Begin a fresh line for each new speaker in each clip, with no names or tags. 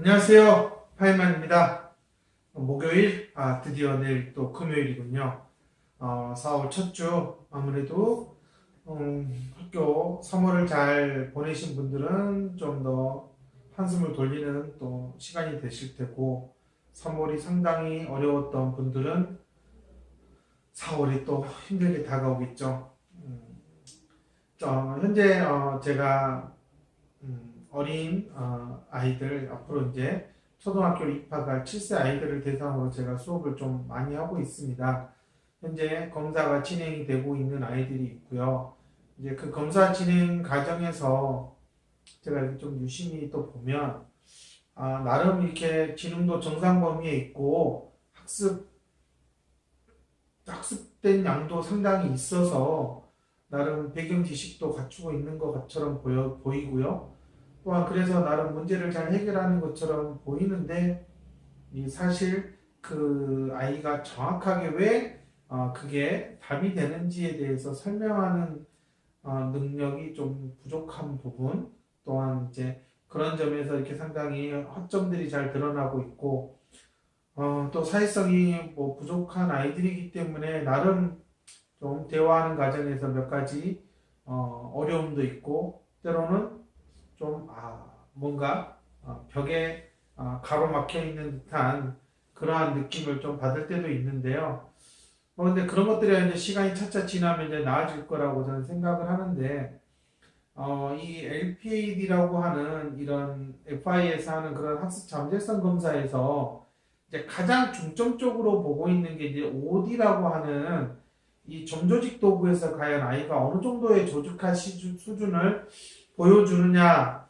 안녕하세요. 파이만입니다. 목요일, 드디어 내일 또 금요일이군요. 4월 첫 주, 아무래도, 학교 3월을 잘 보내신 분들은 좀 더 한숨을 돌리는 또 시간이 되실 테고, 3월이 상당히 어려웠던 분들은 4월이 또 힘들게 다가오겠죠. 현재, 제가 어린 아이들 앞으로 이제 초등학교 입학할 7세 아이들을 대상으로 제가 수업을 좀 많이 하고 있습니다. 현재 검사가 진행이 되고 있는 아이들이 있고요. 이제 그 검사 진행 과정에서 제가 이렇게 좀 유심히 또 보면 나름 이렇게 지능도 정상 범위에 있고 학습된 양도 상당히 있어서 나름 배경 지식도 갖추고 있는 것처럼 보이고요. 또한 그래서 나름 문제를 잘 해결하는 것처럼 보이는데 사실 그 아이가 정확하게 왜 그게 답이 되는지에 대해서 설명하는 능력이 좀 부족한 부분, 또한 이제 그런 점에서 이렇게 상당히 허점들이 잘 드러나고 있고 또 사회성이 뭐 부족한 아이들이기 때문에 나름 좀 대화하는 과정에서 몇 가지 어려움도 있고 때로는 좀 뭔가 벽에 가로막혀 있는 듯한 그러한 느낌을 좀 받을 때도 있는데요. 근데 그런 것들이 이제 시간이 차차 지나면 이제 나아질 거라고 저는 생각을 하는데 이 LPAD라고 하는 이런 FI에서 하는 그런 학습 잠재성 검사에서 이제 가장 중점적으로 보고 있는 게 이제 OD라고 하는 이 점조직 도구에서 과연 아이가 어느 정도의 조직화 수준을 보여주느냐,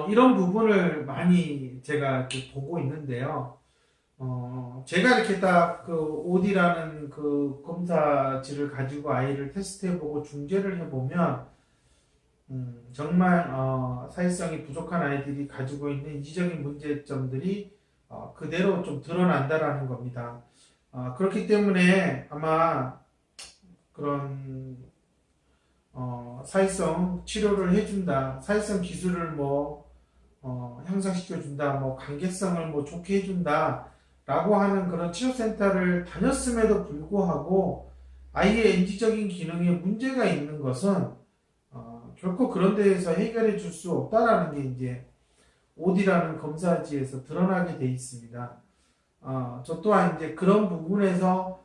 이런 부분을 많이 제가 이렇게 보고 있는데요. 제가 이렇게 딱 그 OD라는 그 검사지를 가지고 아이를 테스트해보고 중재를 해보면, 정말, 사회성이 부족한 아이들이 가지고 있는 인지적인 문제점들이 그대로 좀 드러난다라는 겁니다. 그렇기 때문에 아마 그런 사회성 치료를 해준다, 사회성 기술을 향상시켜준다, 관계성을 좋게 해준다, 라고 하는 그런 치료센터를 다녔음에도 불구하고 아이의 인지적인 기능에 문제가 있는 것은 결코 그런 데에서 해결해 줄 수 없다라는 게 이제 OD라는 검사지에서 드러나게 돼 있습니다. 저 또한 이제 그런 부분에서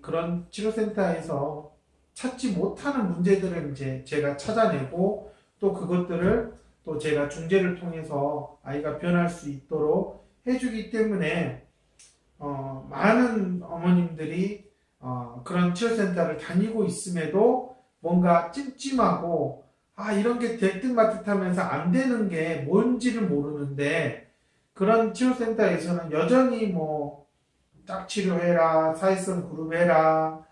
그런 치료센터에서 찾지 못하는 문제들을 이제 제가 찾아내고 또 그것들을 또 제가 중재를 통해서 아이가 변할 수 있도록 해주기 때문에 많은 어머님들이 그런 치료센터를 다니고 있음에도 뭔가 찜찜하고 이런 게 될 듯 말 듯 하면서 안 되는 게 뭔지를 모르는데 그런 치료센터에서는 여전히 짝치료해라, 사회성 그룹 해라,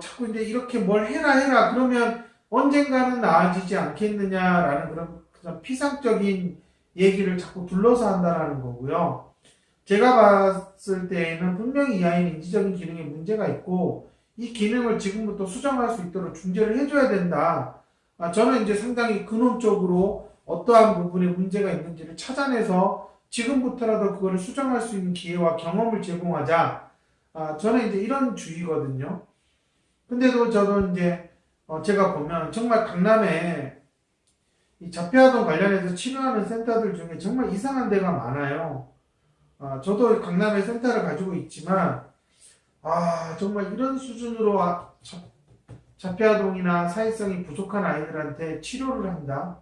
자꾸 이제 이렇게 뭘 해라 그러면 언젠가는 나아지지 않겠느냐라는 그런 피상적인 얘기를 자꾸 둘러서 한다라는 거고요. 제가 봤을 때에는 분명히 이 아이는 인지적인 기능에 문제가 있고 이 기능을 지금부터 수정할 수 있도록 중재를 해줘야 된다. 저는 이제 상당히 근원적으로 어떠한 부분에 문제가 있는지를 찾아내서 지금부터라도 그거를 수정할 수 있는 기회와 경험을 제공하자. 저는 이제 이런 주의거든요. 근데도 저도 이제 제가 보면 정말 강남에 이 자폐아동 관련해서 치료하는 센터들 중에 정말 이상한 데가 많아요. 저도 강남에 센터를 가지고 있지만 정말 이런 수준으로 자폐아동이나 사회성이 부족한 아이들한테 치료를 한다.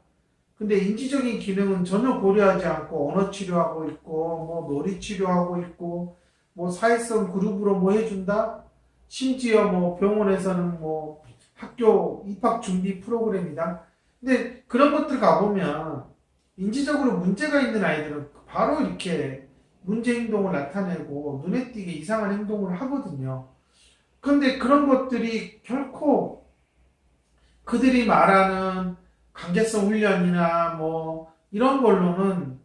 근데 인지적인 기능은 전혀 고려하지 않고 언어 치료하고 있고 놀이 치료하고 있고 사회성 그룹으로 해준다. 심지어 병원에서는 학교 입학 준비 프로그램이다. 근데 그런 것들 가보면 인지적으로 문제가 있는 아이들은 바로 이렇게 문제 행동을 나타내고 눈에 띄게 이상한 행동을 하거든요. 그런데 그런 것들이 결코 그들이 말하는 관계성 훈련이나 이런 걸로는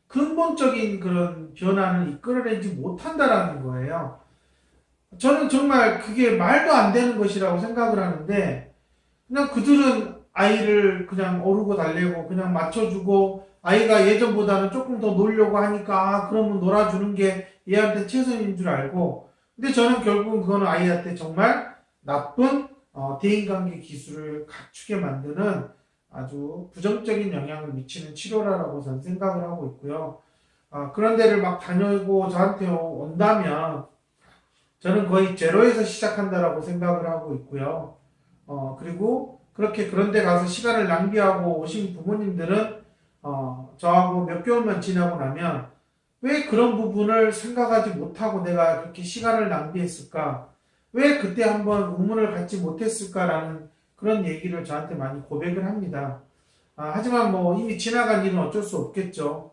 근본적인 그런 변화는 이끌어내지 못한다라는 거예요. 저는 정말 그게 말도 안 되는 것이라고 생각을 하는데 그냥 그들은 아이를 그냥 어르고 달래고 그냥 맞춰주고 아이가 예전보다는 조금 더 놀려고 하니까 그러면 놀아주는 게 얘한테 최선인 줄 알고 근데 저는 결국은 그거는 아이한테 정말 나쁜 대인관계 기술을 갖추게 만드는 아주 부정적인 영향을 미치는 치료라고 저는 생각을 하고 있고요. 그런 데를 막 다니고 저한테 온다면 저는 거의 제로에서 시작한다라고 생각을 하고 있고요. 그리고 그렇게 그런 데 가서 시간을 낭비하고 오신 부모님들은 저하고 몇 개월만 지나고 나면 왜 그런 부분을 생각하지 못하고 내가 그렇게 시간을 낭비했을까? 왜 그때 한번 의문을 갖지 못했을까라는 그런 얘기를 저한테 많이 고백을 합니다. 하지만 뭐 이미 지나간 일은 어쩔 수 없겠죠.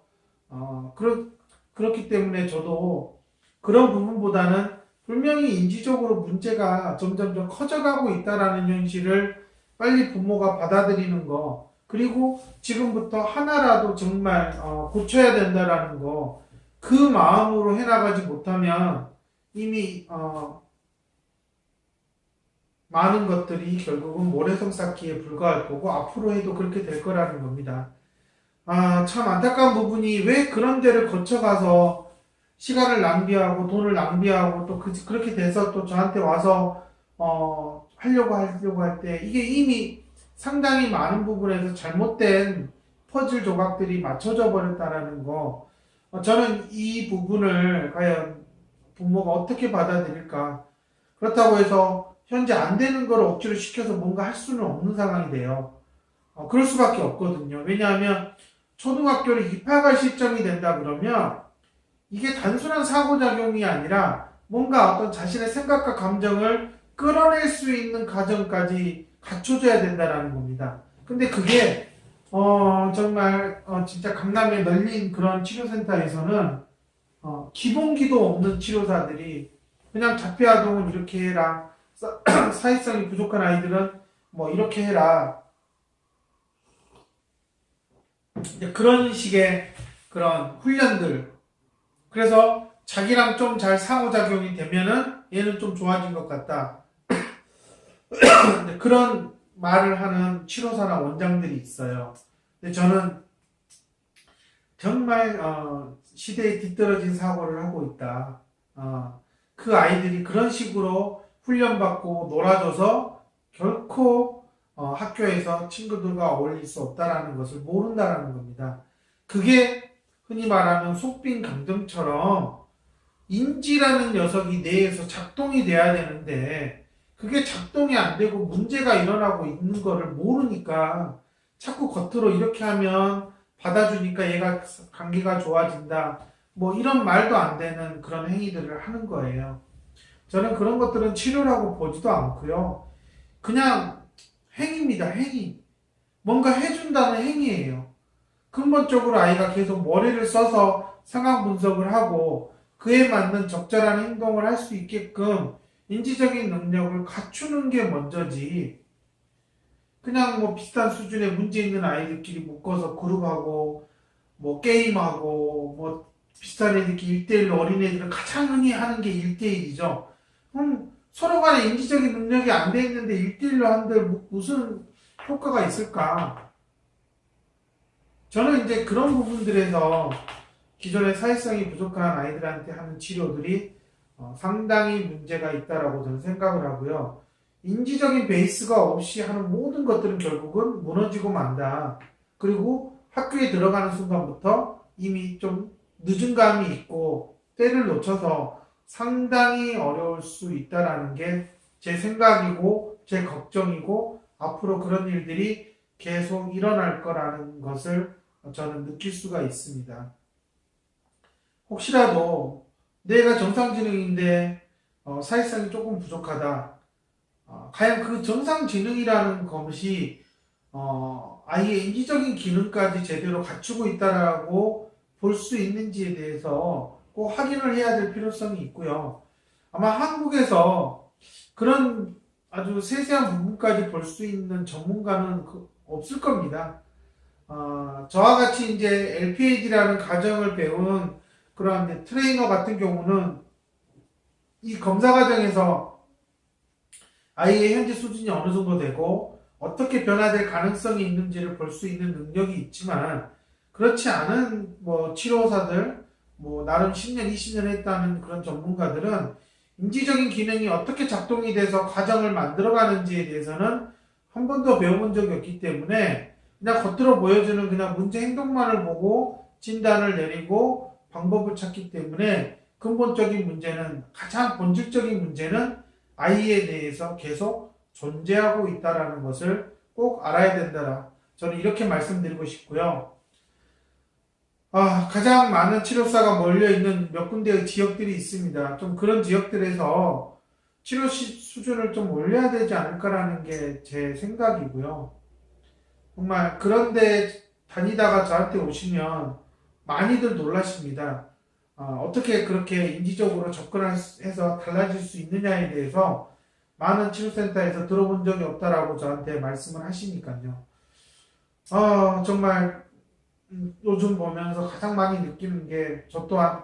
그렇기 때문에 저도 그런 부분보다는 분명히 인지적으로 문제가 점점점 커져가고 있다라는 현실을 빨리 부모가 받아들이는 거, 그리고 지금부터 하나라도 정말 고쳐야 된다라는 거, 그 마음으로 해나가지 못하면 이미 많은 것들이 결국은 모래성 쌓기에 불과할 거고 앞으로 해도 그렇게 될 거라는 겁니다. 참 안타까운 부분이 왜 그런 데를 거쳐가서 시간을 낭비하고 돈을 낭비하고 또 그렇게 돼서 또 저한테 와서 하려고 할 때 이게 이미 상당히 많은 부분에서 잘못된 퍼즐 조각들이 맞춰져 버렸다라는 거. 저는 이 부분을 과연 부모가 어떻게 받아들일까? 그렇다고 해서 현재 안 되는 걸 억지로 시켜서 뭔가 할 수는 없는 상황이 돼요. 그럴 수밖에 없거든요. 왜냐하면 초등학교를 입학할 시점이 된다 그러면 이게 단순한 상호작용이 아니라 뭔가 어떤 자신의 생각과 감정을 끌어낼 수 있는 과정까지 갖춰줘야 된다는 겁니다. 근데 그게 정말 진짜 강남에 널린 그런 치료센터에서는 기본기도 없는 치료사들이 그냥 자폐아동은 이렇게 해라, 사회성이 부족한 아이들은 뭐 이렇게 해라, 그런 식의 그런 훈련들. 그래서 자기랑 좀 잘 상호작용이 되면은 얘는 좀 좋아진 것 같다. 그런 말을 하는 치료사나 원장들이 있어요. 근데 저는 정말 시대에 뒤떨어진 사고를 하고 있다. 그 아이들이 그런 식으로 훈련받고 놀아줘서 결코 학교에서 친구들과 어울릴 수 없다라는 것을 모른다라는 겁니다. 그게 흔히 말하는 속빈 감정처럼 인지라는 녀석이 뇌에서 작동이 돼야 되는데 그게 작동이 안 되고 문제가 일어나고 있는 거를 모르니까 자꾸 겉으로 이렇게 하면 받아주니까 얘가 관계가 좋아진다. 뭐 이런 말도 안 되는 그런 행위들을 하는 거예요. 저는 그런 것들은 치료라고 보지도 않고요. 그냥 행위입니다. 행위. 뭔가 해준다는 행위예요. 근본적으로 아이가 계속 머리를 써서 상황 분석을 하고 그에 맞는 적절한 행동을 할 수 있게끔 인지적인 능력을 갖추는 게 먼저지. 그냥 뭐 비슷한 수준의 문제 있는 아이들끼리 묶어서 그룹하고 뭐 게임하고 뭐 비슷한 애들끼리 1대1로 어린애들은 가장 흔히 하는 게 1대1이죠. 서로 간에 인지적인 능력이 안 돼 있는데 1대1로 한들 무슨 효과가 있을까? 저는 이제 그런 부분들에서 기존에 사회성이 부족한 아이들한테 하는 치료들이 상당히 문제가 있다라고 저는 생각을 하고요. 인지적인 베이스가 없이 하는 모든 것들은 결국은 무너지고 만다. 그리고 학교에 들어가는 순간부터 이미 좀 늦은 감이 있고 때를 놓쳐서 상당히 어려울 수 있다라는 게 제 생각이고 제 걱정이고 앞으로 그런 일들이 계속 일어날 거라는 것을 저는 느낄 수가 있습니다. 혹시라도 내가 정상지능인데 사회성이 조금 부족하다. 과연 그 정상지능이라는 것이 아이의 인지적인 기능까지 제대로 갖추고 있다라고 볼 수 있는지에 대해서 꼭 확인을 해야 될 필요성이 있고요. 아마 한국에서 그런 아주 세세한 부분까지 볼 수 있는 전문가는 없을 겁니다. 저와 같이 이제 LPAD라는 과정을 배운 그런 트레이너 같은 경우는 이 검사 과정에서 아이의 현재 수준이 어느 정도 되고 어떻게 변화될 가능성이 있는지를 볼 수 있는 능력이 있지만 그렇지 않은 치료사들 나름 10년, 20년 했다는 그런 전문가들은 인지적인 기능이 어떻게 작동이 돼서 과정을 만들어가는지에 대해서는 한 번도 배워본 적이 없기 때문에 그냥 겉으로 보여주는 그냥 문제 행동만을 보고 진단을 내리고 방법을 찾기 때문에 근본적인 문제는, 가장 본질적인 문제는 아이에 대해서 계속 존재하고 있다는 것을 꼭 알아야 된다. 저는 이렇게 말씀드리고 싶고요. 가장 많은 치료사가 몰려있는 몇 군데의 지역들이 있습니다. 좀 그런 지역들에서 치료 수준을 좀 올려야 되지 않을까라는 게 제 생각이고요. 정말 그런데 다니다가 저한테 오시면 많이들 놀라십니다. 어떻게 그렇게 인지적으로 접근해서 달라질 수 있느냐에 대해서 많은 치료센터에서 들어본 적이 없다라고 저한테 말씀을 하시니까요. 정말 요즘 보면서 가장 많이 느끼는 게 저 또한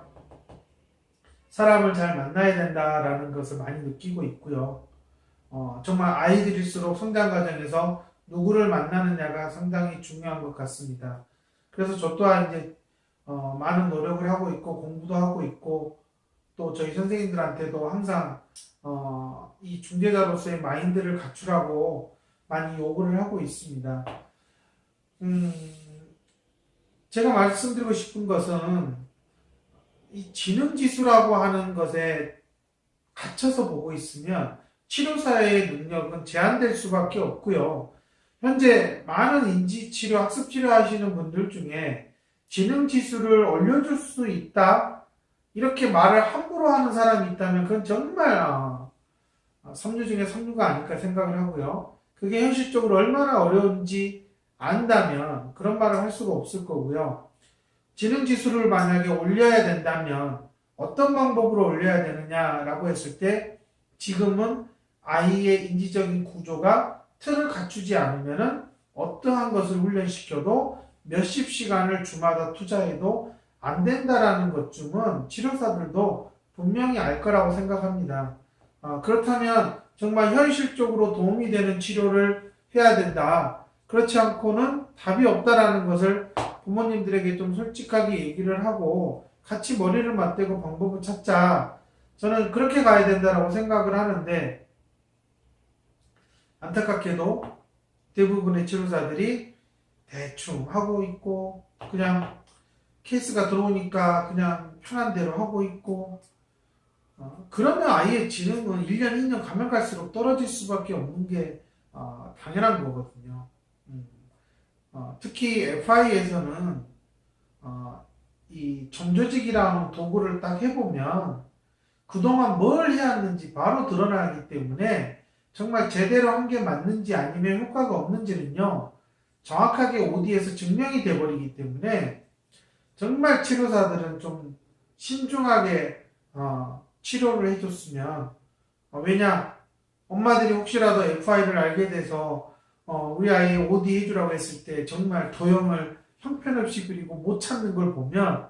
사람을 잘 만나야 된다라는 것을 많이 느끼고 있고요. 정말 아이들일수록 성장 과정에서 누구를 만나느냐가 상당히 중요한 것 같습니다. 그래서 저 또한 이제 많은 노력을 하고 있고 공부도 하고 있고 또 저희 선생님들한테도 항상 이 중재자로서의 마인드를 갖추라고 많이 요구를 하고 있습니다. 제가 말씀드리고 싶은 것은 이 지능지수라고 하는 것에 갇혀서 보고 있으면 치료사의 능력은 제한될 수밖에 없고요. 현재 많은 인지치료, 학습치료 하시는 분들 중에 지능지수를 올려줄 수 있다, 이렇게 말을 함부로 하는 사람이 있다면 그건 정말 삼류 중에 삼류가 아닐까 생각을 하고요. 그게 현실적으로 얼마나 어려운지 안다면 그런 말을 할 수가 없을 거고요. 지능지수를 만약에 올려야 된다면 어떤 방법으로 올려야 되느냐라고 했을 때 지금은 아이의 인지적인 구조가 틀을 갖추지 않으면 어떠한 것을 훈련시켜도 몇십 시간을 주마다 투자해도 안 된다라는 것쯤은 치료사들도 분명히 알 거라고 생각합니다. 그렇다면 정말 현실적으로 도움이 되는 치료를 해야 된다. 그렇지 않고는 답이 없다라는 것을 부모님들에게 좀 솔직하게 얘기를 하고 같이 머리를 맞대고 방법을 찾자. 저는 그렇게 가야 된다라고 생각을 하는데, 안타깝게도 대부분의 치료사들이 대충 하고 있고 그냥 케이스가 들어오니까 그냥 편한 대로 하고 있고, 그러면 아이의 지능은 1년, 2년 가면 갈수록 떨어질 수밖에 없는 게 당연한 거거든요. 특히 FI에서는 이 점조직이라는 도구를 딱 해보면 그동안 뭘 해왔는지 바로 드러나기 때문에 정말 제대로 한 게 맞는지 아니면 효과가 없는지는요, 정확하게 OD에서 증명이 돼버리기 때문에 정말 치료사들은 좀 신중하게 치료를 해줬으면, 왜냐, 엄마들이 혹시라도 FI를 알게 돼서 우리 아이 OD 해주라고 했을 때 정말 도형을 형편없이 그리고 못 찾는 걸 보면,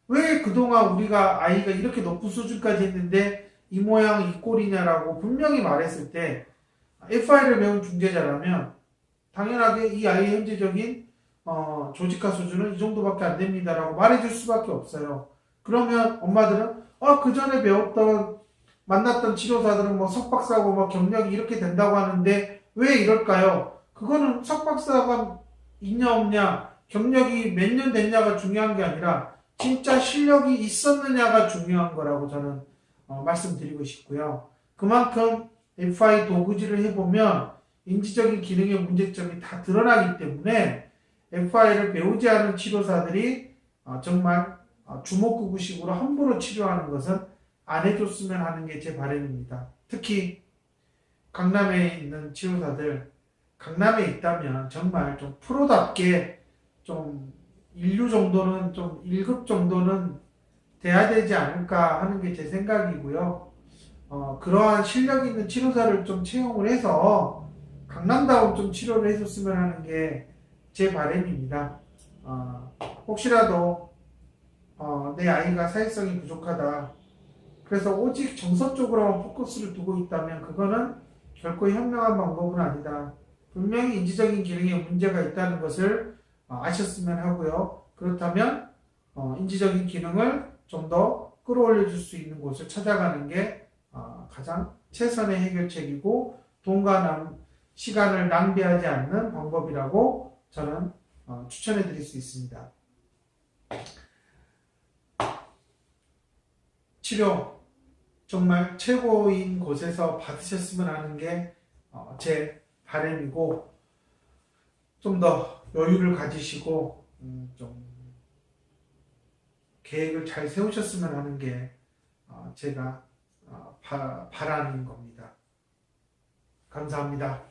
왜 그동안 우리가 아이가 이렇게 높은 수준까지 했는데 이 모양 이 꼴이냐라고 분명히 말했을 때 FI를 배운 중재자라면 당연하게 이 아이의 현재적인 조직화 수준은 이 정도밖에 안 됩니다라고 말해줄 수밖에 없어요. 그러면 엄마들은 그 전에 배웠던 만났던 치료사들은 석박사고 경력이 이렇게 된다고 하는데 왜 이럴까요? 그거는 석박사가 있냐 없냐, 경력이 몇 년 됐냐가 중요한 게 아니라 진짜 실력이 있었느냐가 중요한 거라고 저는 말씀드리고 싶고요. 그만큼 FI 도구질을 해보면 인지적인 기능의 문제점이 다 드러나기 때문에 FI를 배우지 않은 치료사들이 정말 주먹구구식으로 함부로 치료하는 것은 안 해줬으면 하는 게 제 바람입니다. 특히 강남에 있는 치료사들, 강남에 있다면 정말 좀 프로답게 좀 인류 정도는, 좀 1급 정도는 돼야 되지 않을까 하는 게 제 생각이고요. 그러한 실력 있는 치료사를 좀 채용을 해서 강남다운 좀 치료를 해줬으면 하는 게 제 바람입니다. 혹시라도 내 아이가 사회성이 부족하다, 그래서 오직 정서 쪽으로만 포커스를 두고 있다면 그거는 결코 현명한 방법은 아니다. 분명히 인지적인 기능에 문제가 있다는 것을 아셨으면 하고요. 그렇다면 인지적인 기능을 좀 더 끌어올려 줄 수 있는 곳을 찾아가는 게 가장 최선의 해결책이고 돈과 시간을 낭비하지 않는 방법이라고 저는 추천해 드릴 수 있습니다. 치료 정말 최고인 곳에서 받으셨으면 하는 게 제 바람이고, 좀 더 여유를 가지시고 좀 계획을 잘 세우셨으면 하는 게 제가 바라는 겁니다. 감사합니다.